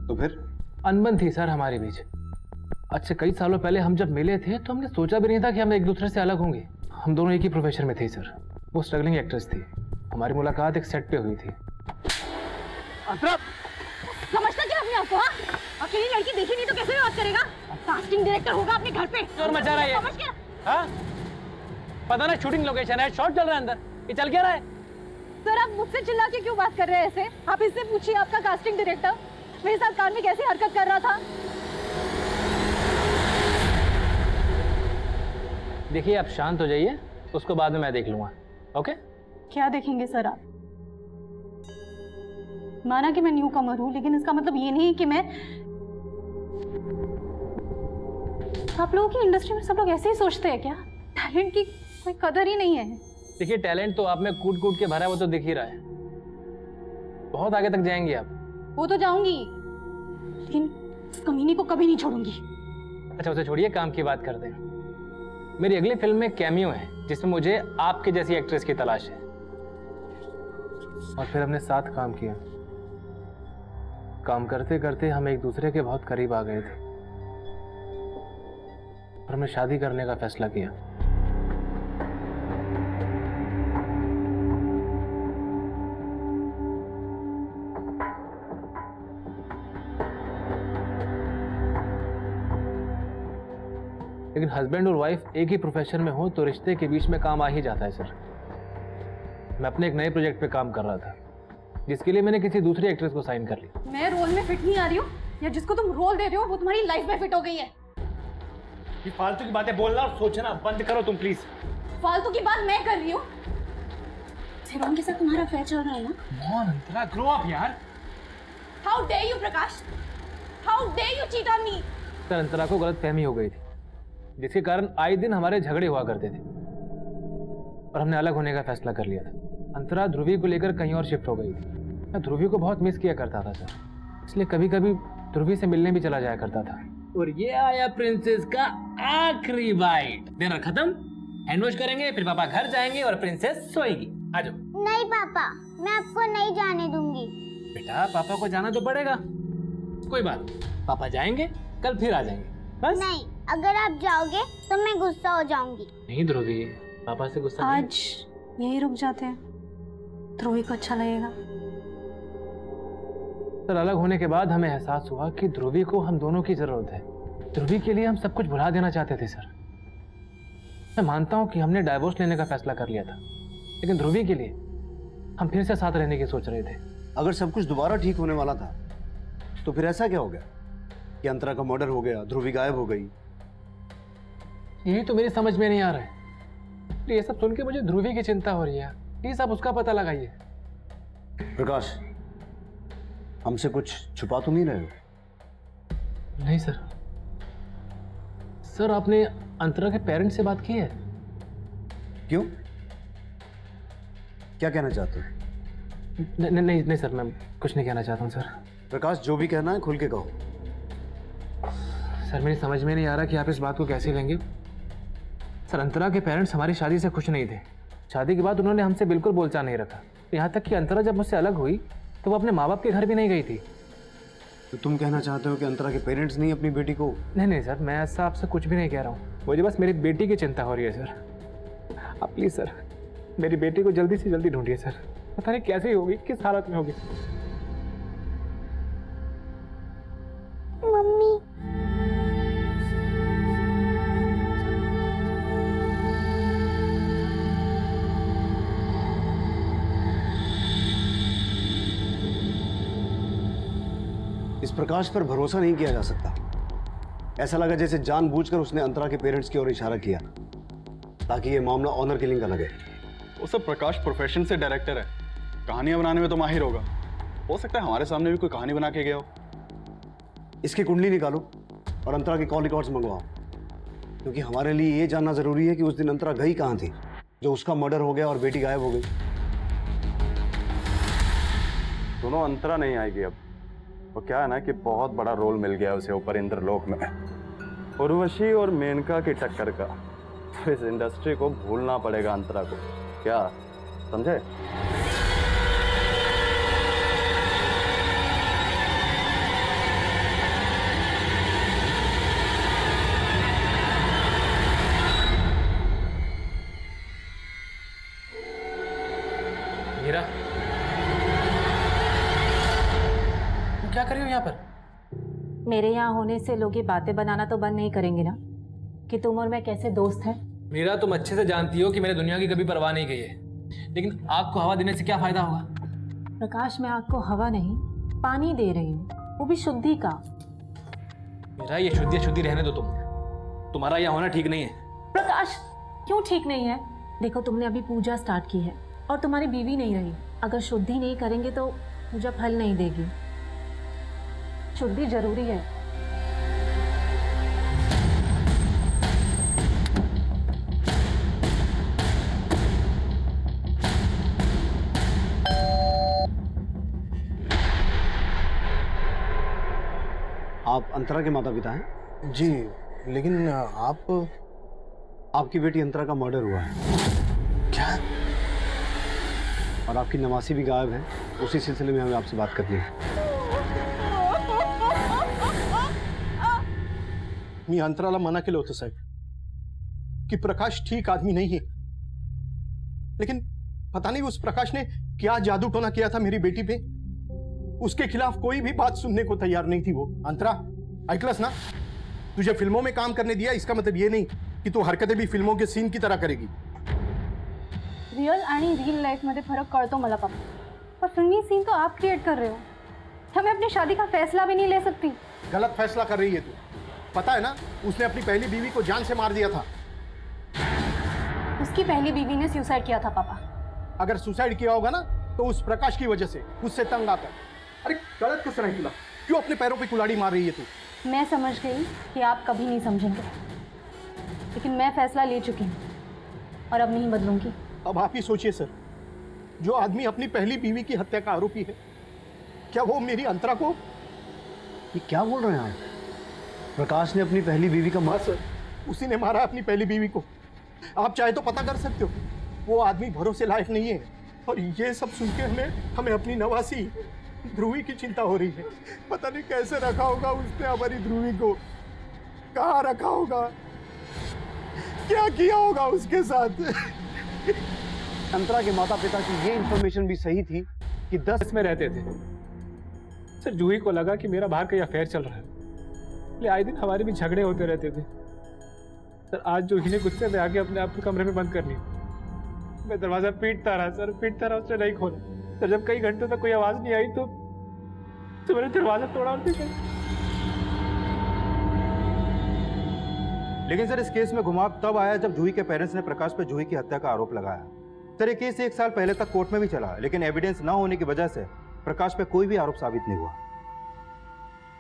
तो फिर? अनबन थी सर हमारे बीच। आज से कई सालों पहले हम जब मिले थे तो हमने सोचा भी नहीं था कि हम एक दूसरे से अलग होंगे। हम दोनों एक ही प्रोफेशन में थे सर। वो स्ट्रगलिंग एक्ट्रेस थी, हमारी मुलाकात एक सेट पे हुई थी। समझता क्या अपने आपको? अकेली लड़की देखी नहीं तो कैसे बात करेगा? कास्टिंग डायरेक्टर होगा अपने घर पे। शोर मचा रहा है ये। समझ क्या? हाँ? पता ना शूटिंग लोकेशन है, शॉट चल रहा है अंदर, ये चल क्या रहा है? सर आप मुझसे चिल्ला के क्यों बात कर रहे हैं ऐसे? आप इससे पूछिए आपका कास्टिंग डायरेक्टर मेरे साथ कार में कैसी हरकत कर रहा था। देखिए आप शांत हो जाइए, उसको बाद में मैं देख लूंगा। ओके? क्या देखेंगे सर आप? माना कि मैं न्यू कमर हूँ, लेकिन इसका मतलब ये नहीं कि मैं आप लोगों की इंडस्ट्री में सब लोग ऐसे ही सोचते हैं क्या? टैलेंट की कोई कदर ही नहीं है। देखिए टैलेंट तो आप में कूट कूट के भरा है, वो तो दिख ही रहा है। बहुत आगे तक जाएंगे आप। वो तो जाऊंगी, लेकिन इस कमीनी को कभी नहीं छोड़ूंगी। अच्छा उसे छोड़िए, काम की बात करते हैं। मेरी अगली फिल्म में कैमियो है जिसमें मुझे आपके जैसी एक्ट्रेस की तलाश है। और फिर हमने साथ काम किया। काम करते करते हम एक दूसरे के बहुत करीब आ गए थे और हमने शादी करने का फैसला किया। लेकिन हस्बैंड और वाइफ एक ही प्रोफेशन में हो तो रिश्ते के बीच में काम आ ही जाता है सर। मैं अपने एक नए प्रोजेक्ट पे काम कर रहा था जिसके लिए मैंने किसी दूसरी एक्ट्रेस को साइन कर लिया। मैं रोल में फिट नहीं आ रही हूँ, या जिसको तुम रोल दे रहे हो वो तुम्हारी लाइफ में फिट हो गई है? ये फालतू की बातें बोलना और सोचना बंद करो तुम प्लीज। फालतू की बात मैं कर रही हूँ? सेरोन के साथ तुम्हारा अफेयर चल रहा है ना? अंतरा ग्रो अप यार। How dare you Prakash, how dare you cheat on me? Sir Antara को गलतफहमी हो गई थी जिसके कारण आए दिन हमारे झगड़े हुआ करते थे और हमने अलग होने का फैसला कर लिया था। अंतरा ध्रुवी को लेकर कहीं और शिफ्ट हो गई थी। मैं ध्रुवी को बहुत मिस किया करता था सर, इसलिए कभी कभी ध्रुवी से मिलने भी चला जाया करता था। और ये आया प्रिंसेस का आखिरी बाइट। डिनर खत्म, हैंड वॉश करेंगे, फिर पापा घर जाएंगे और प्रिंसेस सोएगी। आ जाओ। नहीं पापा, मैं आपको नहीं जाने दूंगी। बेटा पापा को जाना तो पड़ेगा, कोई बात नहीं, पापा जाएंगे, कल फिर आ जाएंगे बस। नहीं, अगर आप जाओगे तो मैं गुस्सा हो जाऊंगी। नहीं ध्रुवी, पापा से गुस्सा नहीं। आज यही रुक जाते हैं, ध्रुवी को अच्छा लगेगा। सर अलग होने के बाद हमें एहसास हुआ कि ध्रुवी को हम दोनों की जरूरत है। ध्रुवी के लिए हम सब कुछ भुला देना चाहते थे सर। मैं मानता हूं कि हमने डाइवोर्स लेने का फैसला कर लिया था, लेकिन ध्रुवी के लिए हम फिर से साथ रहने की सोच रहे थे। अगर सब कुछ दोबारा ठीक होने वाला था तो फिर ऐसा क्या हो गया कि अंतरा का मर्डर हो गया, ध्रुवी गायब हो गई? यही तो मेरी समझ में नहीं आ रहा है। ये सब सुन के मुझे ध्रुवी की चिंता हो रही है। प्लीज आप उसका पता लगाइए। प्रकाश, हमसे कुछ छुपा तो नहीं रहे हो? नहीं सर। सर आपने अंतरा के पेरेंट्स से बात की है? क्यों? क्या कहना चाहते हो? नहीं सर, मैं कुछ नहीं कहना चाहता हूँ सर। प्रकाश, जो भी कहना है खुल के कहो। सर मेरी समझ में नहीं आ रहा कि आप इस बात को कैसे लेंगे। सर अंतरा के पेरेंट्स हमारी शादी से खुश नहीं थे। शादी के बाद उन्होंने हमसे बिल्कुल बोलचाल नहीं रखा। यहाँ तक कि अंतरा जब मुझसे अलग हुई तो वो अपने माँ बाप के घर भी नहीं गई थी। तो तुम कहना चाहते हो कि अंतरा के पेरेंट्स नहीं अपनी बेटी को? नहीं सर, मैं ऐसा आपसे कुछ भी नहीं कह रहा हूँ। मुझे बस मेरी बेटी की चिंता हो रही है सर। आप प्लीज़ सर मेरी बेटी को जल्दी से जल्दी ढूंढिए सर। पता नहीं कैसे होगी, किस हालत में होगी। मम्मी, इस प्रकाश पर भरोसा नहीं किया जा सकता। ऐसा लगा जैसे जानबूझकर उसने अंतरा के पेरेंट्स की ओर इशारा किया ताकि ये मामला ऑनर किलिंग का लगे। वो सब प्रकाश प्रोफेशन से डायरेक्टर है, कहानियां बनाने में तो माहिर होगा। हो सकता है हमारे सामने भी कोई कहानी बना के गया हो। इसकी कुंडली निकालो और अंतरा के कॉल रिकॉर्ड्स मंगवाओ, क्योंकि हमारे लिए ये जानना जरूरी है कि उस दिन अंतरा गई कहाँ थी जो उसका मर्डर हो गया और बेटी गायब हो गई। दोनों अंतरा नहीं आएगी अब। वो क्या है ना कि बहुत बड़ा रोल मिल गया उसे ऊपर इंद्रलोक में, उर्वशी और मेनका की टक्कर का। तो इस इंडस्ट्री को भूलना पड़ेगा अंतरा को, क्या समझे? क्या कर रही हो यहाँ पर? मेरे यहाँ होने से लोग ये बातें बनाना तो बंद नहीं करेंगे ना कि तुम और मैं कैसे दोस्त हैं। मीरा, तुम अच्छे से जानती हो कि मैंने दुनिया की कभी परवाह नहीं की है, लेकिन आग को हवा देने से क्या फायदा होगा? प्रकाश, मैं आग को हवा नहीं पानी दे रही हूँ, वो भी शुद्धि का। मीरा, ये शुद्धि रहने दो। तुम्हारा यहाँ होना ठीक नहीं है। प्रकाश, क्यों ठीक नहीं है? देखो, तुमने अभी पूजा स्टार्ट की है और तुम्हारी बीवी नहीं रही। अगर शुद्धि नहीं करेंगे तो पूजा फल नहीं देगी। शुद्धि जरूरी है। आप अंतरा के माता पिता हैं? जी, लेकिन आपकी बेटी अंतरा का मर्डर हुआ है। क्या? और आपकी नवासी भी गायब है। उसी सिलसिले में हमें आपसे बात करनी है। मी अंतराला मना केलं होतं साहेब कि प्रकाश ठीक आदमी नहीं है, लेकिन पता नहीं उस प्रकाश ने क्या जादू टोना किया था मेरी बेटी पे। उसके खिलाफ कोई भी बात सुनने को तैयार नहीं थी वो। अंतरा, ऐकलंस ना? तुझे फिल्मों में काम करने दिया, इसका मतलब ये नहीं कि तू हरकतें भी फिल्मों के सीन की तरह करेगी। रियल आणि रियल लाइफ मध्ये फरक कळतो मला पापा, पर फिल्मी सीन तो आप क्रिएट कर रहे हो। हमें अपनी शादी का फैसला भी नहीं ले सकती। गलत फैसला कर रही है तू। पता है ना, उसने अपनी पहली बीवी को जान से मार दिया था। उसकी पहली बीवी ने सुसाइड किया था पापा। अगर सुसाइड किया होगा ना तो उस प्रकाश की वजह से, उससे तंग आकर। अरे गलत कसं नाही तुला? क्यों अपने पैरों पे कुल्हाड़ी मार रही है तू? मैं समझ गई कि आप कभी नहीं समझेंगे, लेकिन मैं फैसला ले चुकी हूँ और अब नहीं बदलूंगी। अब आप ही सोचिए सर, जो आदमी अपनी पहली बीवी की हत्या का आरोपी है, क्या वो मेरी अंतरा को? ये क्या बोल रहे हैं आप? प्रकाश ने अपनी पहली बीवी का सर, उसी ने मारा अपनी पहली बीवी को। आप चाहे तो पता कर सकते हो। वो आदमी भरोसे लायक नहीं है। और ये सब सुन के हमें अपनी नवासी ध्रुवी की चिंता हो रही है। पता नहीं कैसे रखा होगा उसने हमारी ध्रुवी को, कहाँ रखा होगा, क्या किया होगा उसके साथ। अंतरा के माता पिता की ये इंफॉर्मेशन भी सही थी कि 10 में रहते थे। सर, जूही को लगा कि मेरा बाहर कहीं अफेयर चल रहा है, इसलिए आए दिन हमारे भी झगड़े होते रहते थे। सर, आज जूही ने गुस्से में आके अपने आप को कमरे में बंद कर लिया। मैं दरवाजा पीटता रहा सर, पीटता रहा, उसने नहीं खोला। सर, जब कई घंटों तक कोई आवाज नहीं आई तो मैंने दरवाजा तोड़ा और देखा। लेकिन सर, इस केस में घुमाव तब आया जब जूही के पेरेंट्स ने प्रकाश पर जूही की हत्या का आरोप लगाया। सर, ये केस 1 साल पहले तक कोर्ट में भी चला, लेकिन एविडेंस न होने की वजह से प्रकाश पे कोई भी आरोप साबित नहीं हुआ।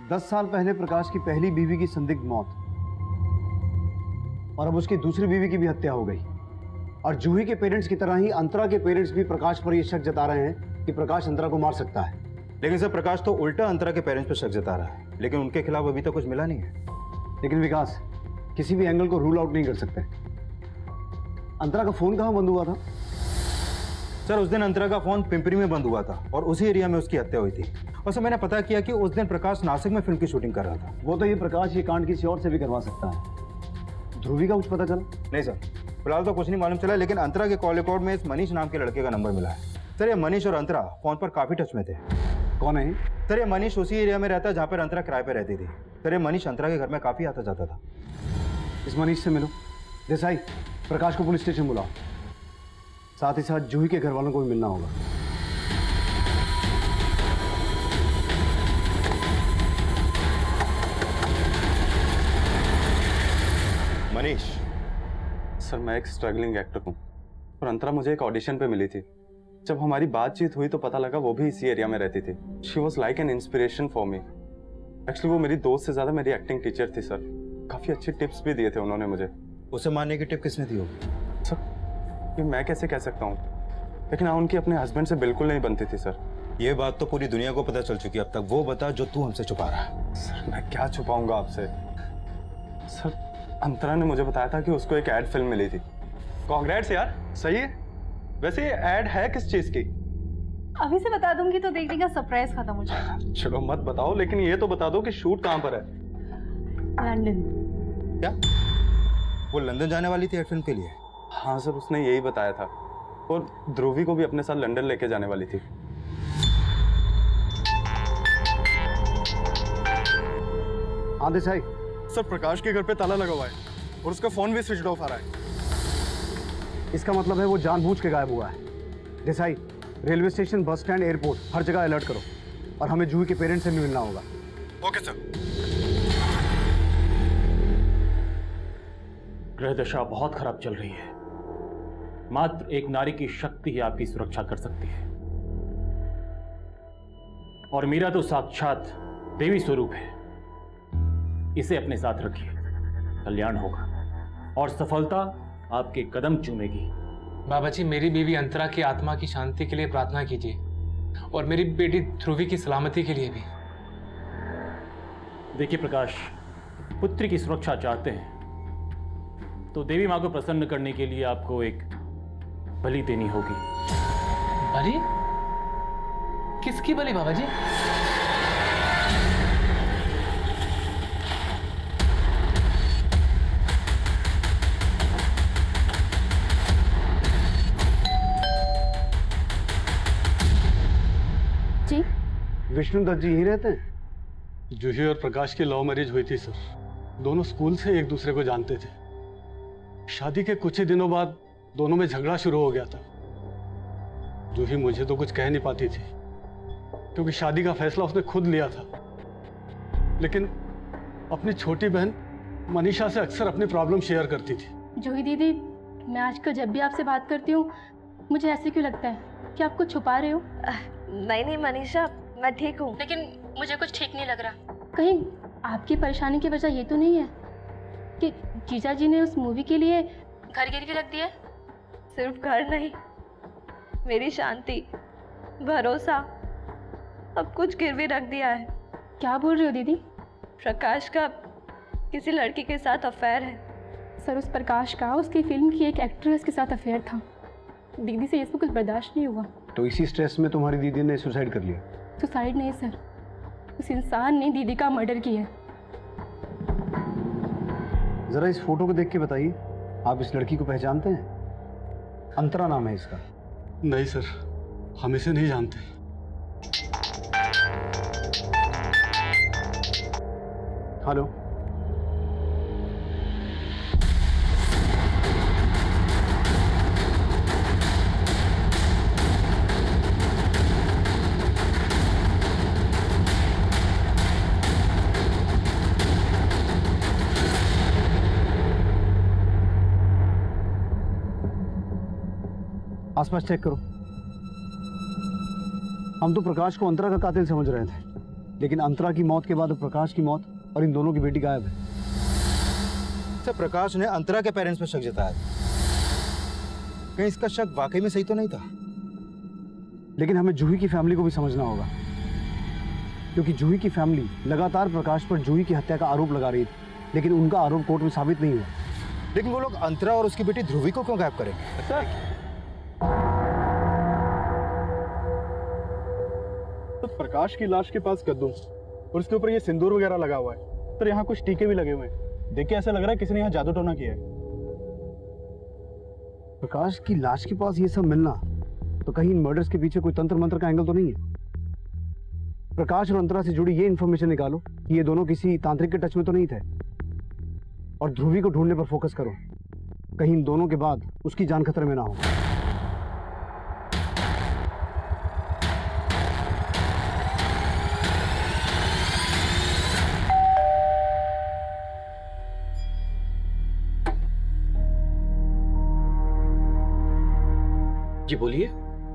10 साल पहले प्रकाश की पहली बीवी की संदिग्ध मौत और अब उसकी दूसरी बीवी की भी हत्या हो गई। और जूही के पेरेंट्स की तरह ही अंतरा के पेरेंट्स भी प्रकाश पर यह शक जता रहे हैं कि प्रकाश अंतरा को मार सकता है। लेकिन सर, प्रकाश तो उल्टा अंतरा के पेरेंट्स पर शक जता रहा है, लेकिन उनके खिलाफ अभी तक कुछ मिला नहीं है। लेकिन विकास, किसी भी एंगल को रूल आउट नहीं कर सकते। अंतरा का फोन कहाँ बंद हुआ था? सर, उस दिन अंतरा का फोन पिंपरी में बंद हुआ था और उसी एरिया में उसकी हत्या हुई थी। और सर, मैंने पता किया कि उस दिन प्रकाश नासिक में फिल्म की शूटिंग कर रहा था। वो तो ये प्रकाश ये कांड किसी और से भी करवा सकता है। ध्रुवी का कुछ पता चला? नहीं सर, फिलहाल तो कुछ नहीं मालूम चला, लेकिन अंतरा के कॉल रिकॉर्ड में इस मनीष नाम के लड़के का नंबर मिला है। सर, ये मनीष और अंतरा फोन पर काफी टच में थे। कौन है? सर, ये मनीष उसी एरिया में रहता है जहाँ पर अंतरा किराए पे रहती थी। सर, ये मनीष अंतरा के घर में काफी आता जाता था। इस मनीष से मिलो। देसाई, प्रकाश को पुलिस स्टेशन बुलाओ। साथ ही साथ जूही के घर वालों को भी मिलना होगा। मनीष, सर, मैं एक स्ट्रगलिंग एक्टर हूँ और अंतरा मुझे एक ऑडिशन पे मिली थी। जब हमारी बातचीत हुई तो पता लगा वो भी इसी एरिया में रहती थी। She was like an inspiration for me. Actually वो मेरी दोस्त से ज़्यादा मेरी एक्टिंग टीचर थी सर। काफ़ी अच्छी टिप्स भी दिए थे उन्होंने मुझे। उसे मारने की टिप किसने दी होगी? सर, ये मैं कैसे कह सकता हूँ, लेकिन हाँ, उनकी अपने हस्बैंड से बिल्कुल नहीं बनती थी सर। ये बात तो पूरी दुनिया को पता चल चुकी है। अब तक वो बता जो तू हमसे छुपा रहा है। सर, मैं क्या छुपाऊंगा आपसे। सर, अंतरा ने मुझे बताया था कि उसको एक एड फिल्म मिली थी। कांग्रेट्स यार, सही है। वैसे ये एड है किस चीज की? अभी से बता दूंगी तो देखने का सरप्राइज खत्म हो जाएगा। चलो मत बताओ, लेकिन ये तो बता दो कि शूट कहाँ पर है। लंदन। क्या वो लंदन जाने वाली थी एड फिल्म के लिए? हाँ सर, उसने यही बताया था। और ध्रुवी को भी अपने साथ लंदन लेके जाने वाली थी। हाँ देसाई, सर प्रकाश के घर पे ताला लगा हुआ है और उसका फोन भी स्विच ऑफ आ रहा है। इसका मतलब है वो जानबूझ के गायब हुआ है। Desai, railway station, bus stand, airport, हर जगह अलर्ट करो और हमें जूही के पेरेंट्स से भी मिलना होगा। Okay sir. ग्रह दशा बहुत खराब चल रही है। मात्र एक नारी की शक्ति ही आपकी सुरक्षा कर सकती है, और मीरा तो साक्षात देवी स्वरूप है। इसे अपने साथ रखिए, कल्याण होगा और सफलता आपके कदम चूमेगी। बाबा जी, मेरी बीवी अंतरा की आत्मा की शांति के लिए प्रार्थना कीजिए और मेरी बेटी ध्रुवी की सलामती के लिए भी। देखिए प्रकाश, पुत्री की सुरक्षा चाहते हैं तो देवी मां को प्रसन्न करने के लिए आपको एक बलि देनी होगी। बलि? किसकी बलि बाबा जी? जी विष्णु दत्त जी यहीं रहते हैं? जूही और प्रकाश की लव मैरिज हुई थी सर। दोनों स्कूल से एक दूसरे को जानते थे। शादी के कुछ ही दिनों बाद दोनों में झगड़ा शुरू हो गया था। जूही मुझे तो कुछ कह नहीं पाती थी क्योंकि शादी का फैसला उसने खुद लिया था, लेकिन अपनी छोटी बहन मनीषा से अक्सर अपनी प्रॉब्लम शेयर करती थी। जूही दीदी, मैं आजकल जब भी आपसे बात करती हूँ मुझे ऐसे क्यों लगता है कि आप कुछ छुपा रहे हो। नहीं मनीषा, मैं ठीक हूँ। लेकिन मुझे कुछ ठीक नहीं लग रहा। कहीं आपकी परेशानी की वजह ये तो नहीं है कि जीजा जी ने उस मूवी के लिए घर गिरवी रख दिया है? सिर्फ घर नहीं, मेरी शांति, भरोसा, अब कुछ गिरवी रख दिया है। क्या बोल रही हो दीदी? प्रकाश का किसी लड़की के साथ अफेयर है। सर, उस प्रकाश का उसकी फिल्म की एक एक्ट्रेस के साथ अफेयर था। दीदी से इसको कुछ बर्दाश्त नहीं हुआ। तो इसी स्ट्रेस में तुम्हारी दीदी ने सुसाइड कर लिया? सुसाइड नहीं सर, उस इंसान ने दीदी का मर्डर किया है। जरा इस फोटो को देख के बताइए, आप इस लड़की को पहचानते हैं? अंतरा नाम है इसका। नहीं सर, हम इसे नहीं जानते। हेलो, आसपास चेक करो। हम तो प्रकाश को अंतरा का कातिल समझ रहे थे, लेकिन अंतरा की मौत के बाद प्रकाश की मौत और इन दोनों की बेटी गायब है। सर, प्रकाश ने अंतरा के पेरेंट्स पर शक जताया। कहीं इसका शक वाकई में सही तो नहीं था? लेकिन हमें जूही की फैमिली को भी समझना होगा, क्योंकि जूही की फैमिली लगातार प्रकाश पर जूही की हत्या का आरोप लगा रही थी, लेकिन उनका आरोप कोर्ट में साबित नहीं हुआ। लेकिन वो लोग अंतरा और उसकी बेटी ध्रुवी को क्यों गायब करेंगे? तो प्रकाश की लाश के पास कद्दू और उसके ऊपर ये सिंदूर वगैरह लगा हुआ है। तो यहाँ कुछ टीके भी लगे हुए हैं। देख के ऐसा लग रहा है किसी ने यहाँ जादू टोना किया है। प्रकाश की लाश के पास ये सब मिलना, तो कहीं इन मर्डर्स के पीछे कोई तंत्र मंत्र का एंगल तो नहीं है? प्रकाश और अंतरा से जुड़ी ये इन्फॉर्मेशन निकालो कि ये दोनों किसी तांत्रिक के टच में तो नहीं थे, और ध्रुवी को ढूंढने पर फोकस करो, कहीं इन दोनों के बाद उसकी जान खतरे में ना हो। जी बोलिए।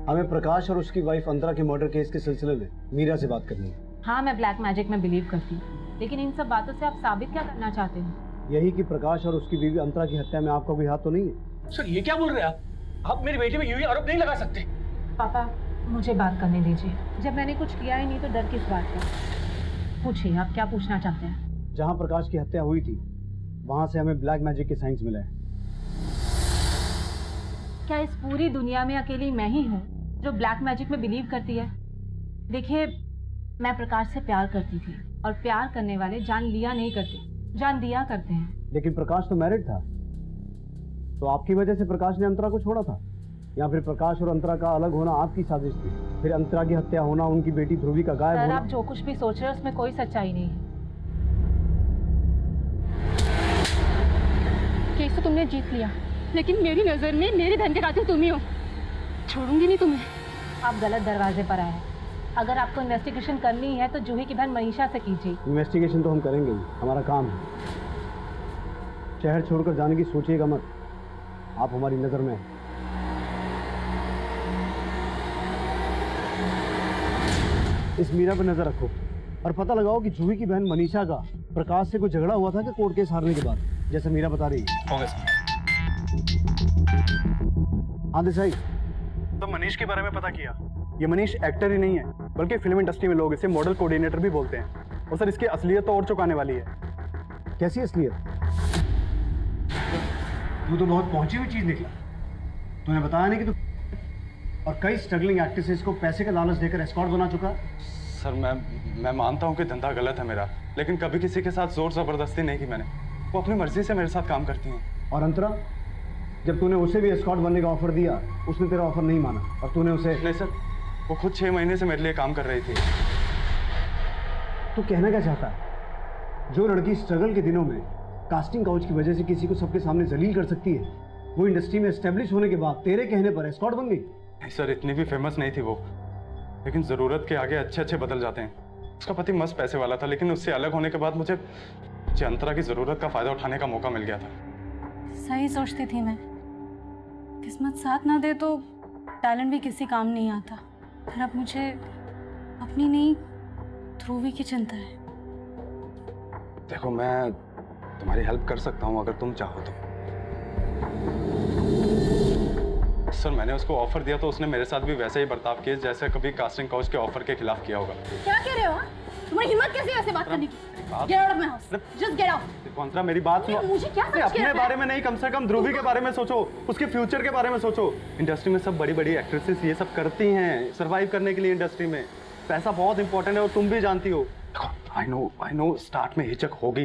हमें प्रकाश और उसकी वाइफ अंतरा के मर्डर केस के सिलसिले में मीरा से बात करनी है। हाँ, मैं ब्लैक मैजिक में बिलीव करती हूँ, लेकिन इन सब बातों से आप साबित क्या करना चाहते हैं? यही कि प्रकाश और उसकी बीवी अंतरा की हत्या में आपका कोई हाथ तो नहीं है? सर, ये क्या बोल रहे हैं आप मेरी बेटी में यूं ही आरोप नहीं लगा सकते। पापा, मुझे बात करने दीजिए। जब मैंने कुछ किया ही नहीं तो डर किस बात का? पूछिए, आप क्या पूछना चाहते हैं? जहाँ प्रकाश की हत्या हुई थी वहाँ से हमें ब्लैक मैजिक के साइंस मिले हैं। क्या इस पूरी दुनिया में अकेली मैं ही हूँ जो ब्लैक मैजिक में बिलीव करती है? देखिए, मैं प्रकाश से प्यार करती थी, और प्यार करने वाले जान लिया नहीं करते, जान दिया करते हैं। लेकिन प्रकाश तो मैरिड था, तो आपकी वजह से प्रकाश ने अंतरा को छोड़ा था, या फिर प्रकाश और अंतरा का अलग होना आपकी साजिश थी? फिर अंतरा की हत्या होना, उनकी बेटी ध्रुवी का गायब सर, होना। आप जो कुछ भी सोच रहे हैं उसमें कोई सच्चाई नहीं है। केस तो तुमने जीत लिया, लेकिन मेरी नज़र में मेरी बहन के कातिल तुम ही हो। छोड़ूंगी नहीं तुम्हें। आप गलत दरवाजे पर आए हैं। अगर आपको इन्वेस्टिगेशन करनी है तो जूही की बहन मनीषा से कीजिए। इन्वेस्टिगेशन तो हम करेंगे ही, हमारा काम है। शहर छोड़कर जाने की सोचिएगा मत, आप हमारी नज़र में हैं। इस मीरा पर नजर रखो और पता लगाओ कि जूही की बहन मनीषा का प्रकाश से कोई झगड़ा हुआ था कि कोर्ट केस हारने के बाद, जैसा मीरा बता रही है। Okay sir. हाँ देसाई, तो मनीष के बारे में पता किया। ये मनीष एक्टर ही नहीं है, बल्कि फिल्म इंडस्ट्री में लोग इसे मॉडल कोऑर्डिनेटर भी बोलते हैं। और सर, इसकी असलियत तो और चुकाने वाली है। कैसी असलियत? तू तो बहुत पहुंची हुई चीज निकला। तूने बताया नहीं कि तू और कई स्ट्रगलिंग एक्ट्रेसेस को पैसे का लालच देकर एस्कॉर्ट बना चुका। सर मैं मानता हूँ कि धंधा गलत है मेरा, लेकिन कभी किसी के साथ जोर जबरदस्ती नहीं की मैंने। वो अपनी मर्जी से मेरे साथ काम करती हैं। और अंतरा, जब तूने उसे भी एस्कॉर्ट बनने का ऑफर दिया, उसने तेरा ऑफर नहीं माना और तूने उसे। नहीं सर, वो खुद 6 महीने से मेरे लिए काम कर रही थी। तू कहना क्या चाहता है? जो लड़की स्ट्रगल के दिनों में कास्टिंग काउच की वजह से किसी को सबके सामने जलील कर सकती है, वो इंडस्ट्री में एस्टेब्लिश होने के बाद तेरे कहने पर एस्कॉर्ट बन गई। नहीं सर, इतनी भी फेमस नहीं थी वो, लेकिन ज़रूरत के आगे अच्छे अच्छे बदल जाते हैं। उसका पति मस्त पैसे वाला था, लेकिन उससे अलग होने के बाद मुझे अंतरा की ज़रूरत का फ़ायदा उठाने का मौका मिल गया था। सही सोचती थी मैं, किस्मत साथ ना दे तो टैलेंट भी किसी काम नहीं आता। फिर अब मुझे अपनी नहीं, ध्रुवी की चिंता है। देखो, मैं तुम्हारी हेल्प कर सकता हूँ अगर तुम चाहो तो। सर, मैंने उसको ऑफर दिया तो उसने मेरे साथ भी वैसे ही बर्ताव किया जैसे कभी कास्टिंग काउच के ऑफर के खिलाफ किया होगा। क्या कह रहे हो? तुम्हारी हिम्मत कैसे ऐसे बात करने की? Get out of my house. Just get out. अंतरा, मेरी बात सुनो। मुझे क्या समझ के अपने रखा है? बारे में नहीं, कम से कम ध्रुवी के बारे में सोचो, उसके फ्यूचर के बारे में सोचो। इंडस्ट्री में सब बड़ी बड़ी एक्ट्रेसेस ये सब करती हैं सरवाइव करने के लिए। इंडस्ट्री में पैसा बहुत इंपॉर्टेंट है और तुम भी जानती हो। आई नो स्टार्ट में हिचक होगी,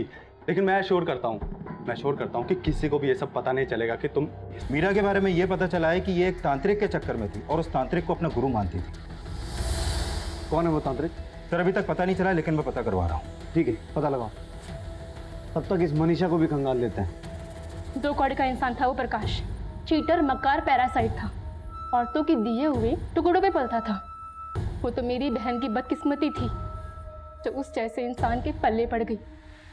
लेकिन मैं श्योर करता हूँ कि किसी को भी ये सब पता नहीं चलेगा कि तुम। मीरा के बारे में ये पता चला है कि ये एक तांत्रिक के चक्कर में थी और उस तांत्रिक को अपना गुरु मानती थी। कौन है वो तांत्रिक? सर, अभी तक पता नहीं चला, लेकिन मैं पता करवा रहा हूँ। ठीक है, पता लगाओ। तब तक इस मनीषा को भी कंगाल लेते हैं। 2 कौड़ी का इंसान था वो प्रकाश। चीटर, मक्कार, पैरासाइट था। औरतों के दिए हुए टुकड़ों पे पलता था। वो तो मेरी बहन की बदकिस्मती थी जो उस जैसे इंसान के पल्ले पड़ गई।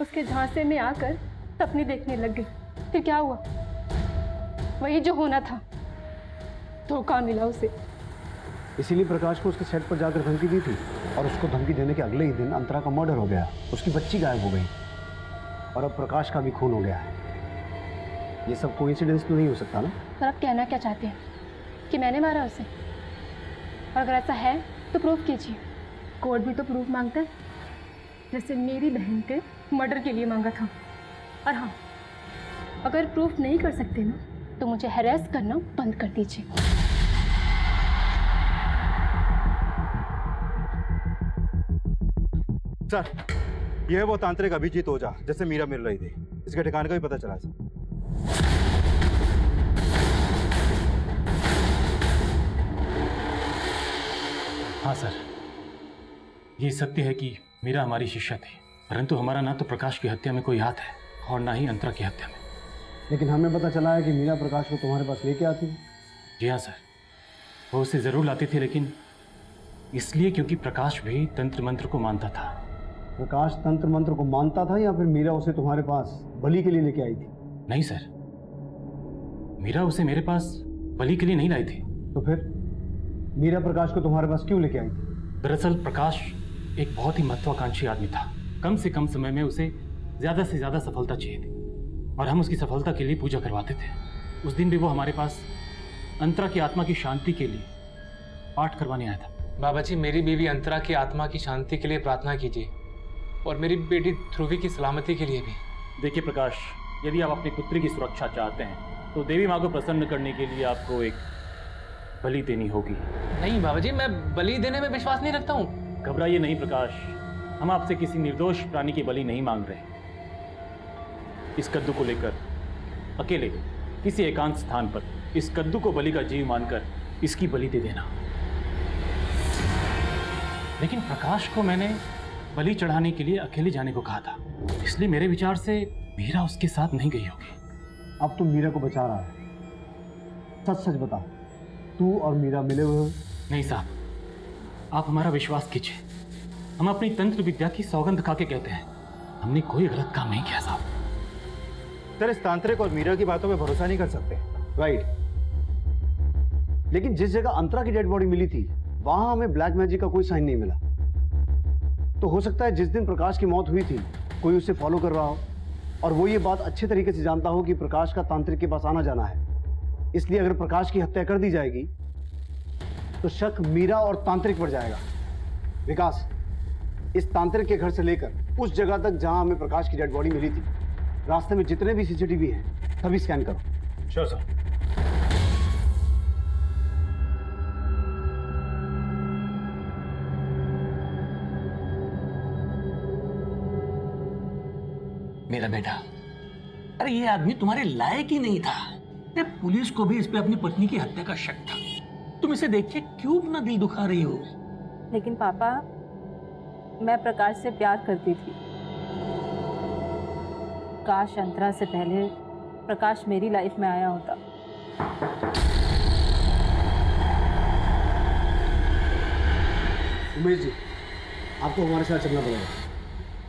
उसके झांसे में आकर सपने देखने लग गई। फिर क्या हुआ? वही जो होना था, धोखा मिला उसे। इसीलिए प्रकाश को उसके सेट पर जाकर धमकी दी थी और उसको धमकी देने के अगले ही दिन अंतरा का मर्डर हो गया। उसकी बच्ची गायब हो गई और अब प्रकाश का भी खून हो गया है। ये सब कोइंसिडेंस तो नहीं हो सकता ना? पर आप कहना क्या चाहते हैं कि मैंने मारा उसे? और अगर ऐसा है तो प्रूफ कीजिए। कोर्ट भी तो प्रूफ मांगता है, जैसे मेरी बहन के मर्डर के लिए मांगा था। और हाँ, अगर प्रूफ नहीं कर सकते ना तो मुझे हैरेस करना बंद कर दीजिए। सर, यह है वो तांत्रिक अभिजीत ओझा जैसे मीरा मिल रही थी। इसके ठिकाने का भी पता चला है सर। हाँ सर, ये सत्य है कि मीरा हमारी शिष्या थी, परंतु हमारा ना तो प्रकाश की हत्या में कोई हाथ है और ना ही अंतरा की हत्या में। लेकिन हमें पता चला है कि मीरा प्रकाश को तुम्हारे पास लेके आती है। जी हाँ सर, वो उसे ज़रूर लाती थी, लेकिन इसलिए क्योंकि प्रकाश भी तंत्र मंत्र को मानता था। प्रकाश तंत्र मंत्र को मानता था या फिर मीरा उसे तुम्हारे पास बलि के लिए लेके आई थी? नहीं सर, मीरा उसे मेरे पास बलि के लिए नहीं लाई थी। तो फिर मीरा प्रकाश को तुम्हारे पास क्यों लेके आई थी? दरअसल प्रकाश एक बहुत ही महत्वाकांक्षी आदमी था। कम से कम समय में उसे ज़्यादा से ज़्यादा सफलता चाहिए थी और हम उसकी सफलता के लिए पूजा करवाते थे। उस दिन भी वो हमारे पास अंतरा की आत्मा की शांति के लिए पाठ करवाने आया था। बाबा जी, मेरी बीवी अंतरा की आत्मा की शांति के लिए प्रार्थना कीजिए और मेरी बेटी ध्रुवी की सलामती के लिए भी। देखिए प्रकाश, यदि आप अपनी पुत्री की सुरक्षा चाहते हैं तो देवी माँ को प्रसन्न करने के लिए आपको एक बलि देनी होगी। नहीं बाबा जी, मैं बलि देने में विश्वास नहीं रखता हूँ। घबराइए नहीं प्रकाश, हम आपसे किसी निर्दोष प्राणी की बलि नहीं मांग रहे। इस कद्दू को लेकर अकेले किसी एकांत स्थान पर इस कद्दू को बलि का जीव मानकर इसकी बलि दे देना। लेकिन प्रकाश को मैंने बलि चढ़ाने के लिए अकेले जाने को कहा था, इसलिए मेरे विचार से मीरा उसके साथ नहीं गई होगी। अब तू मीरा को बचा रहा है, सच सच बता, तू और मीरा मिले हुए हो? नहीं साहब, आप हमारा विश्वास कीजिए। हम अपनी तंत्र विद्या की सौगंध खा के कहते हैं, हमने कोई गलत काम नहीं किया साहब। सर, इस तांत्रिक और मीरा की बातों पे भरोसा नहीं कर सकते। राइट, लेकिन जिस जगह अंतरा की डेड बॉडी मिली थी वहां हमें ब्लैक मैजिक का कोई साइन नहीं मिला। तो हो सकता है जिस दिन प्रकाश की मौत हुई थी कोई उसे फॉलो कर रहा हो और वो ये बात अच्छे तरीके से जानता हो कि प्रकाश का तांत्रिक के पास आना जाना है। इसलिए अगर प्रकाश की हत्या कर दी जाएगी तो शक मीरा और तांत्रिक पर जाएगा। विकास, इस तांत्रिक के घर से लेकर उस जगह तक जहां हमें प्रकाश की डेड बॉडी मिली थी, रास्ते में जितने भी सीसीटीवी हैं सभी स्कैन करो। Sure sir. मेरा बेटा, अरे ये आदमी तुम्हारे लायक ही नहीं था। अरे पुलिस को भी इस पे अपनी पत्नी की हत्या का शक था। तुम इसे देख के क्यों अपना दिल दुखा रही हो? लेकिन पापा, मैं प्रकाश से प्यार करती थी। काश अंतरा से पहले प्रकाश मेरी लाइफ में आया होता। उमेश जी, आपको हमारे साथ चलना पड़ेगा।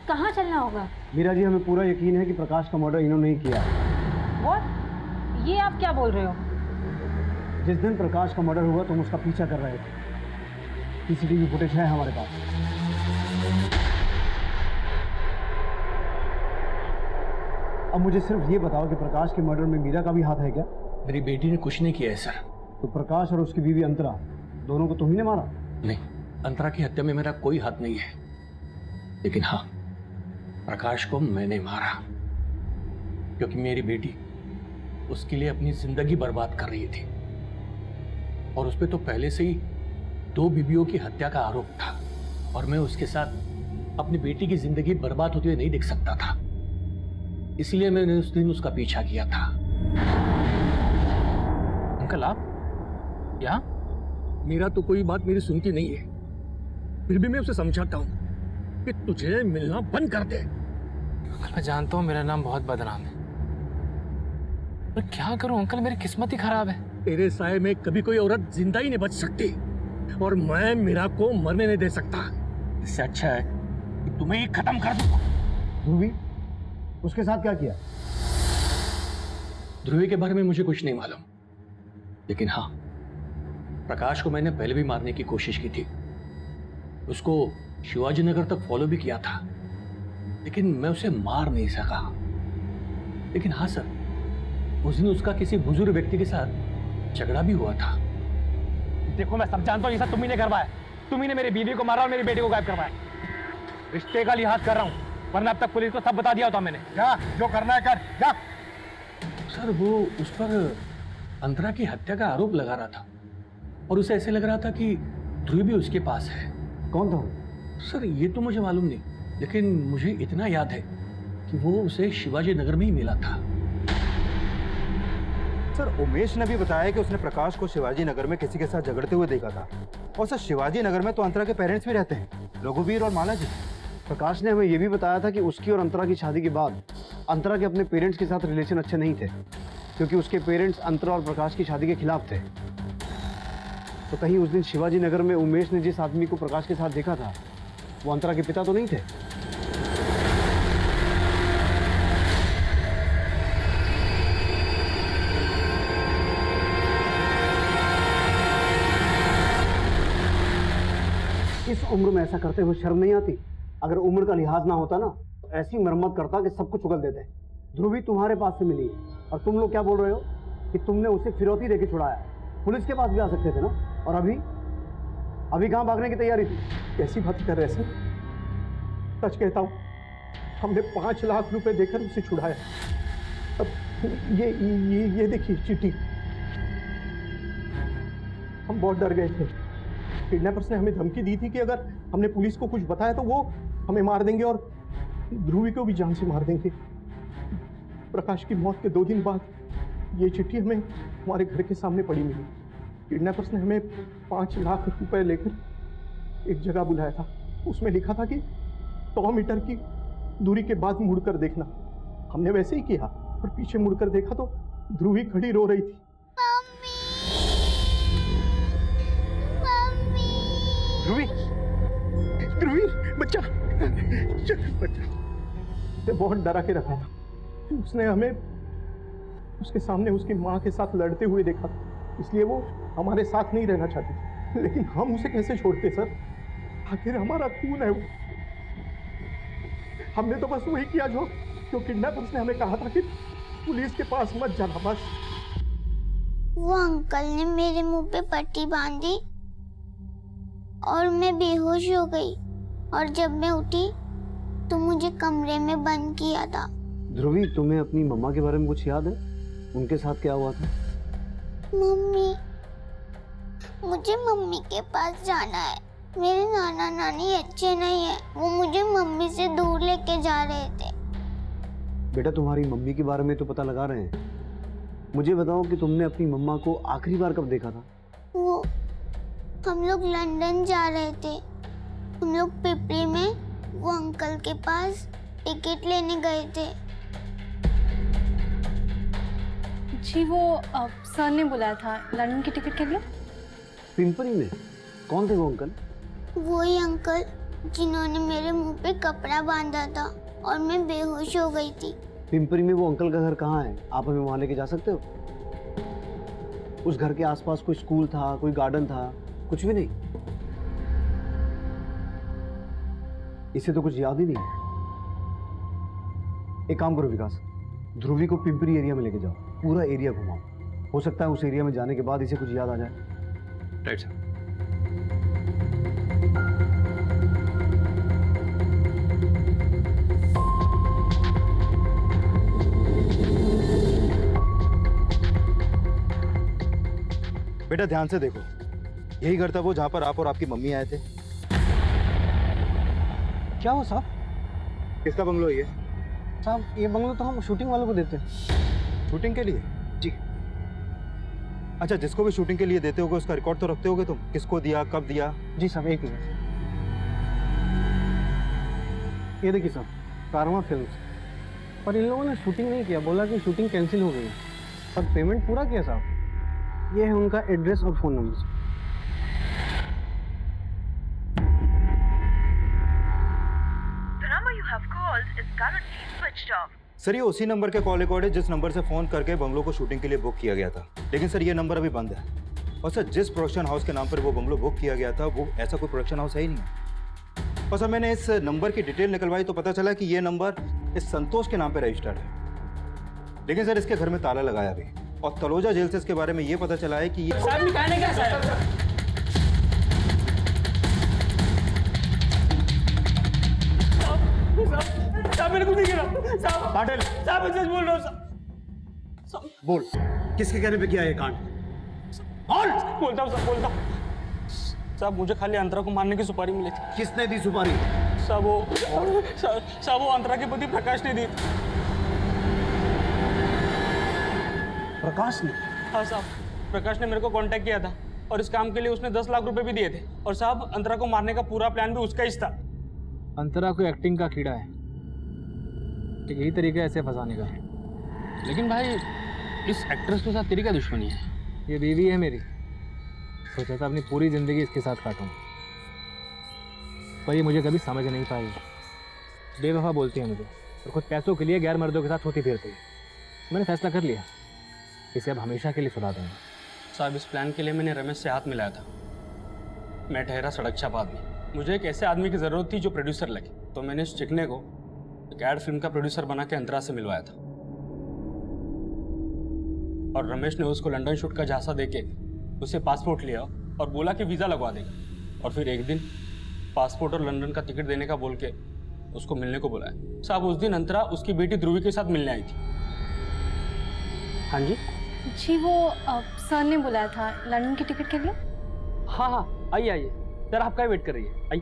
कहाँ चलना होगा? मीरा जी, हमें पूरा यकीन है कि प्रकाश का मर्डर इन्होंने ही किया। What? ये आप क्या बोल रहे हो? जिस दिन प्रकाश का मर्डर हुआ तुम उसका पीछा कर रहे थे। सीसीटीवी फुटेज है हमारे पास। अब मुझे सिर्फ ये बताओ कि प्रकाश के मर्डर में मीरा का भी हाथ है क्या? मेरी बेटी ने कुछ नहीं किया है सर। तो प्रकाश और उसकी बीवी अंतरा दोनों को तुम ही ने मारा? नहीं, अंतरा की हत्या में मेरा कोई हाथ नहीं है, लेकिन हाँ, प्रकाश को मैंने मारा क्योंकि मेरी बेटी उसके लिए अपनी जिंदगी बर्बाद कर रही थी और उस पर तो पहले से ही 2 बीवियों की हत्या का आरोप था और मैं उसके साथ अपनी बेटी की जिंदगी बर्बाद होती हुई नहीं देख सकता था। इसलिए मैंने उस दिन उसका पीछा किया था। अंकल, आप यहाँ? मेरा तो कोई बात मेरी सुनती नहीं है, फिर भी मैं उसे समझाता हूँ कि तुझे मिलना बंद कर दे। अंकल, मैं जानता हूँ मेरा नाम बहुत बदनाम है, पर क्या करूं अंकल, मेरी किस्मत ही खराब है। तेरे साए में कभी कोई औरत जिंदा ही नहीं बच सकती और मैं मीरा को मरने नहीं दे सकता। इससे अच्छा है कि तुम्हें ही खत्म कर दूं। ध्रुवी, उसके साथ क्या किया? ध्रुवी के बारे में मुझे कुछ नहीं मालूम, लेकिन हाँ, प्रकाश को मैंने पहले भी मारने की कोशिश की थी। उसको शिवाजी नगर तक फॉलो भी किया था, लेकिन मैं उसे मार नहीं सका। लेकिन हाँ सर, उस दिन उसका किसी बुजुर्ग व्यक्ति के साथ झगड़ा भी हुआ था। देखो, मैं सब जानता हूँ, ये सब तुम ही ने करवाया। तुम ही ने मेरी बीवी को मारा और मेरी बेटी को गायब करवाया। रिश्ते का लिहाज कर रहा हूँ, वरना अब तक पुलिस को सब बता दिया होता मैंने। जा, जो करना है कर, जा। सर, वो उस पर अंतरा की हत्या का आरोप लगा रहा था और उसे ऐसे लग रहा था कि ध्रुव भी उसके पास है। कौन था? सर, ये तो मुझे मालूम नहीं, लेकिन मुझे इतना याद है कि वो उसे शिवाजी नगर में ही मिला था। सर, उमेश ने भी बताया कि उसने प्रकाश को शिवाजी नगर में किसी के साथ झगड़ते हुए देखा था। और सर, शिवाजी नगर में तो अंतरा के पेरेंट्स भी रहते हैं, रघुवीर और माला जी। प्रकाश ने हमें यह भी बताया था कि उसकी और अंतरा की शादी के बाद अंतरा के अपने पेरेंट्स के साथ रिलेशन अच्छे नहीं थे, क्योंकि उसके पेरेंट्स अंतरा और प्रकाश की शादी के खिलाफ थे। तो कहीं उस दिन शिवाजी नगर में उमेश ने जिस आदमी को प्रकाश के साथ देखा था वो अंतरा के पिता तो नहीं थे? इस उम्र में ऐसा करते हुए शर्म नहीं आती? अगर उम्र का लिहाज ना होता ना तो ऐसी मरम्मत करता कि सब कुछ उगल देते। ध्रुवी तुम्हारे पास से मिली और तुम लोग क्या बोल रहे हो कि तुमने उसे फिरौती देके छुड़ाया? पुलिस के पास भी आ सकते थे ना। और अभी कहाँ भागने की तैयारी थी? कैसी बात कर रहे हैं सर? सच कहता हूँ, हमने 5 लाख रुपए देकर उसे छुड़ाया। अब ये देखिए चिट्ठी। हम बहुत डर गए थे। किडनैपर्स ने हमें धमकी दी थी कि अगर हमने पुलिस को कुछ बताया तो वो हमें मार देंगे और ध्रुवी को भी जान से मार देंगे। प्रकाश की मौत के 2 दिन बाद ये चिट्ठी हमें हमारे घर के सामने पड़ी मिली। किडनैपर्स ने हमें 5 लाख रुपए लेकर एक जगह बुलाया था। उसमें लिखा था कि 100 मीटर की दूरी के बाद मुड़कर देखना। हमने वैसे ही किया। और पीछे मुड़कर देखा तो ध्रुवी खड़ी रो रही थी। ध्रुवी, ध्रुवी, बच्चा, बच्चा, उसे बहुत डरा के रखा था। उसने हमें उसके सामने उसकी माँ के साथ लड़ते हुए देखा था, इसलिए वो हमारे साथ नहीं रहना चाहती थी। लेकिन हम उसे कैसे छोड़ते सर? आखिर हमारा खून है वो। हमने तो बस वही किया जो किडनैपर्स ने हमें कहा था कि पुलिस के पास मत जाना, बस। वो अंकल ने मेरे मुंह पे पट्टी बांधी और मैं बेहोश हो गई, और जब मैं उठी तो मुझे कमरे में बंद किया था। ध्रुवी, तुम्हें अपनी मम्मा के बारे में कुछ याद है? उनके साथ क्या हुआ था? मम्मी, मुझे मम्मी के पास जाना है। मेरे नाना नानी अच्छे नहीं है, वो मुझे मम्मी से दूर लेके जा रहे थे। बेटा, तुम्हारी मम्मी के बारे में तो पता लगा रहे हैं। मुझे बताओ कि तुमने अपनी मम्मा को आखिरी बार कब देखा था? वो हम लोग लंदन जा रहे थे। हम लोग पिपरी में वो अंकल के पास टिकट लेने गए थे। जी, वो सर ने बुलाया था लंदन की टिकट के लिए। पिंपरी में? कौन थे वो अंकल? वही अंकल जिन्होंने मेरे मुंह पे कपड़ा बांधा था और मैं बेहोश हो गई थी। पिंपरी में वो अंकल का घर कहाँ है? आप हमें वहाँ लेके जा सकते हो? उस घर के आसपास कोई स्कूल था, कोई गार्डन था? कुछ भी नहीं? इसे तो कुछ याद ही नहीं है। एक काम करो विकास, ध्रुवी को पिंपरी एरिया में लेके जाओ, पूरा एरिया घुमाओ। हो सकता है उस एरिया में जाने के बाद इसे कुछ याद आ जाए। Right sir. बेटा ध्यान से देखो, यही घर था वो जहां पर आप और आपकी मम्मी आए थे। क्या हो साहब? किसका बंगलो ये? साहब, ये बंगलो तो हम शूटिंग वालों को देते हैं। शूटिंग के लिए? जी। अच्छा, जिसको भी शूटिंग के लिए देते होगे उसका रिकॉर्ड तो रखते होगे तुम? किसको दिया, कब दिया? जी साहब, एक मिनट। ये देखिए साहब, कारवां फिल्म्स। पर इन लोगों ने शूटिंग नहीं किया, बोला कि शूटिंग कैंसिल हो गई, पर पेमेंट पूरा किया साहब। ये है उनका एड्रेस और फोन नंबर। सर, ये उसी नंबर के कॉल रिकॉर्ड है जिस नंबर से फोन करके बंगलो को शूटिंग के लिए बुक किया गया था। लेकिन सर, ये नंबर अभी बंद है। और सर, जिस प्रोडक्शन हाउस के नाम पर वो बंगलो बुक किया गया था, वो ऐसा कोई प्रोडक्शन हाउस है ही नहीं है। और सर, मैंने इस नंबर की डिटेल निकलवाई तो पता चला कि ये नंबर इस संतोष के नाम पर रजिस्टर्ड है। लेकिन सर, इसके घर में ताला लगाया भी। और तलोजा जेल से इसके बारे में ये पता चला है कि ये साहब निकालने क्या साहब? साहब मेरे को नहीं गिरा साहब। पाटिल, साहब मैं सच बोल रहा हूँ साहब। बोल, किसके कहने पे किया ये कांड? बोल। बोलता हूँ साहब, बोलता हूँ साहब। मुझे खाली अंतरा को मारने की सुपारी मिली थी। किसने दी सुपारी? साहब वो अंतरा के पति प्रकाश ने दी। प्रकाश ने? हाँ साहब, प्रकाश ने मेरे को कांटेक्ट किया था और इस काम के लिए उसने 10 लाख रुपए भी दिए थे। और साहब, अंतरा को मारने का पूरा प्लान भी उसका ही था। अंतरा को एक्टिंग का कीड़ा है, यही तरीका है ऐसे फंसाने का। लेकिन भाई, इस एक्ट्रेस के साथ तेरी क्या दुश्मनी है? ये बीवी है मेरी, सोचा था अपनी पूरी जिंदगी इसके साथ काटूं, पर ये मुझे कभी समझ नहीं पाई। बेवफा बोलती है मुझे और खुद पैसों के लिए गैर मर्दों के साथ होती फिरती है। मैंने फैसला कर लिया, इसे अब हमेशा के लिए सुला दूंगा। साहब, इस प्लान के लिए मैंने रमेश से हाथ मिलाया था। मैं ठहरा सड़क छाप आदमी, मुझे एक ऐसे आदमी की ज़रूरत थी जो प्रोड्यूसर लगे। तो मैंने इस चिकने को एक एड फिल्म का प्रोड्यूसर बना के अंतरा से मिलवाया था। और रमेश ने उसको लंदन शूट का झांसा देके उसे पासपोर्ट लिया और बोला कि वीज़ा लगवा देगा। और फिर एक दिन पासपोर्ट और लंदन का टिकट देने का बोल के उसको मिलने को बुलाया। साहब, उस दिन अंतरा उसकी बेटी ध्रुवी के साथ मिलने आई थी। हाँ जी? जी, वो सर ने बुलाया था लंदन की टिकट के लिए। हाँ हाँ, आइए आइए, जरा आपका वेट कर रही है, आइए।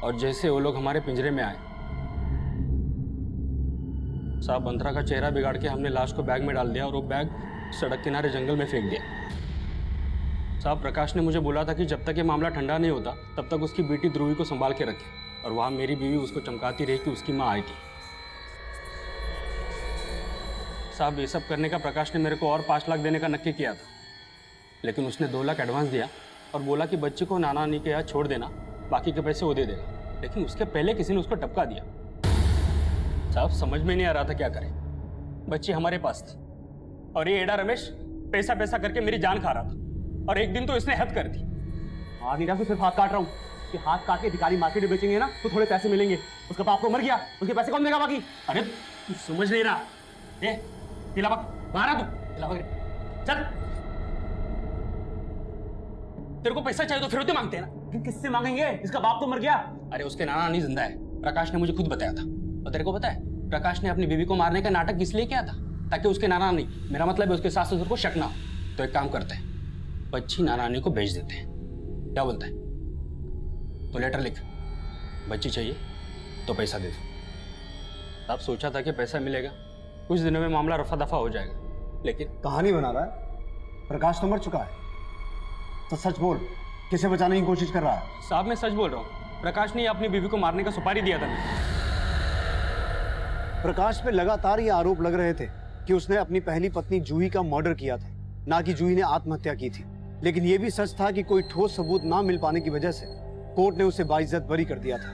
और जैसे वो लोग हमारे पिंजरे में आए, साहब, अंतरा का चेहरा बिगाड़ के हमने लाश को बैग में डाल दिया और वो बैग सड़क किनारे जंगल में फेंक दिया। साहब, प्रकाश ने मुझे बोला था कि जब तक ये मामला ठंडा नहीं होता तब तक उसकी बेटी ध्रुवी को संभाल के रखे। और वहाँ मेरी बीवी उसको चमकाती रही कि उसकी माँ आई थी। साहब, ये सब करने का प्रकाश ने मेरे को और 5 लाख देने का नक्की किया था, लेकिन उसने 2 लाख एडवांस दिया और बोला कि बच्ची को नाना नानी के यहाँ छोड़ देना, बाकी के पैसे वो दे देगा। लेकिन उसके पहले किसी ने उसको टपका दिया। साहब, समझ में नहीं आ रहा था क्या करें। बच्ची हमारे पास थी और ये एडा रमेश पैसा पैसा करके मेरी जान खा रहा था, और एक दिन तो इसने हद कर दी। हाँ नीरज, तो सिर्फ हाथ काट रहा हूँ कि हाथ काट के भिखारी मार्केट में बेचेंगे ना तो थोड़े पैसे मिलेंगे। उसका बाप तो मर गया, उसके पैसे कौन देगा बाकी? अरे तू समझ नहीं रहा। बाहर आ तू, चल। तेरे को पैसा चाहिए तो फिर मांगते हैं ना। लेकिन किससे मांगेंगे? इसका बाप तो मर गया। अरे उसके नाना नानी जिंदा है, प्रकाश ने मुझे खुद बताया था। और तेरे को पता है प्रकाश ने अपनी बीवी को मारने का नाटक इसलिए किया था ताकि उसके नाना नानी, मेरा मतलब है उसके सास ससुर को शक ना हो। तो एक काम करते हैं, बच्ची नाना नानी को भेज देते हैं। क्या बोलता है? तो लेटर लिख, बच्ची चाहिए तो पैसा दे दो। अब सोचा था कि पैसा मिलेगा, कुछ दिनों में मामला रफा दफा हो जाएगा, लेकिन कहानी बना रहा है। प्रकाश तो मर चुका है, तो सच बोल, किसे बचाने की कोशिश कर रहा है? साहब, मैं सच बोल रहा हूँ। प्रकाश ने अपनी बीवी को मारने का सुपारी दिया था मुझे। प्रकाश पे लगातार ये आरोप लग रहे थे कि उसने अपनी पहली पत्नी जूही का मर्डर किया था, ना कि जूही ने आत्महत्या की थी। लेकिन यह भी सच था कि कोई ठोस सबूत ना मिल पाने की वजह से कोर्ट ने उसे बाइज्जत बरी कर दिया था।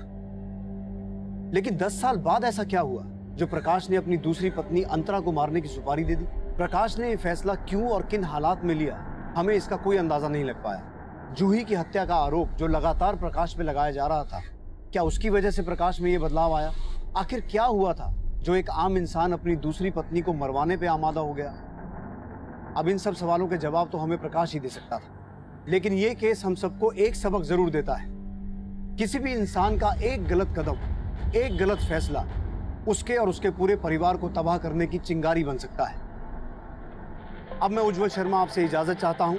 लेकिन 10 साल बाद ऐसा क्या हुआ जो प्रकाश ने अपनी दूसरी पत्नी अंतरा को मारने की सुपारी दे दी? प्रकाश ने यह फैसला क्यों और किन हालात में लिया, हमें इसका कोई अंदाजा नहीं लग पाया। जूही की हत्या का आरोप जो लगातार प्रकाश पे लगाया जा रहा था, क्या उसकी वजह से प्रकाश में ये बदलाव आया? आखिर क्या हुआ था जो एक आम इंसान अपनी दूसरी पत्नी को मरवाने पे आमादा हो गया? अब इन सब सवालों के जवाब तो हमें प्रकाश ही दे सकता था, लेकिन ये केस हम सबको एक सबक जरूर देता है। किसी भी इंसान का एक गलत कदम, एक गलत फैसला उसके और उसके पूरे परिवार को तबाह करने की चिंगारी बन सकता है। अब मैं उज्जवल शर्मा आपसे इजाजत चाहता हूं।